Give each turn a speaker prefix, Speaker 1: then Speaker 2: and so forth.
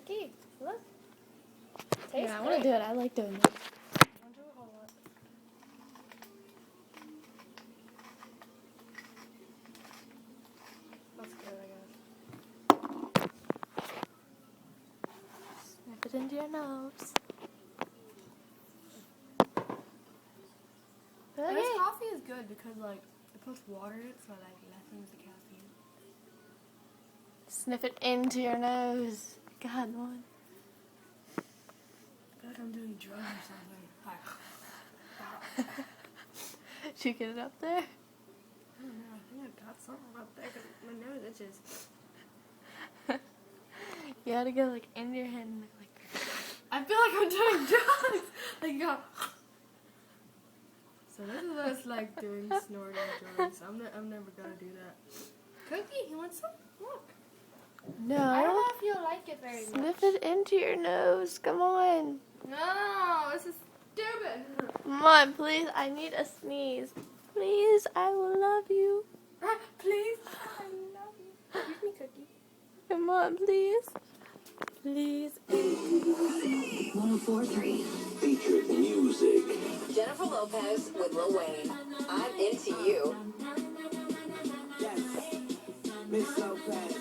Speaker 1: Cookie, look. Tastes
Speaker 2: Yeah, I want to do it. I like doing it.
Speaker 1: I'll do a whole lot. That's good, I guess.
Speaker 2: Snip it into your nose.
Speaker 1: And
Speaker 2: Okay.
Speaker 1: this coffee is good because, like, it puts water in it, so, like, lessens the caffeine.
Speaker 2: Sniff it into your nose. God, one.
Speaker 1: I feel like I'm doing drugs or something.
Speaker 2: Did you get it up there?
Speaker 1: I don't know. I think I got something up there because my nose itches.
Speaker 2: You gotta go like into your head and like.
Speaker 1: I feel like I'm doing drugs. Like, go. So this is what it's like doing snorting drugs. I'm never gonna do that. Cookie, you want some? Look.
Speaker 2: No.
Speaker 1: I don't know if you'll like it very much.
Speaker 2: Sniff it into your nose. Come on.
Speaker 1: No, this is stupid.
Speaker 2: Come on, please. I need a sneeze. Please, I will love you.
Speaker 1: Please, I love you. Give me Cookie.
Speaker 2: Come on, please. Please.
Speaker 3: 104.3
Speaker 4: Featured music.
Speaker 3: Jennifer Lopez with Lil Wayne. I'm into you.
Speaker 4: Yes. Miss Lopez.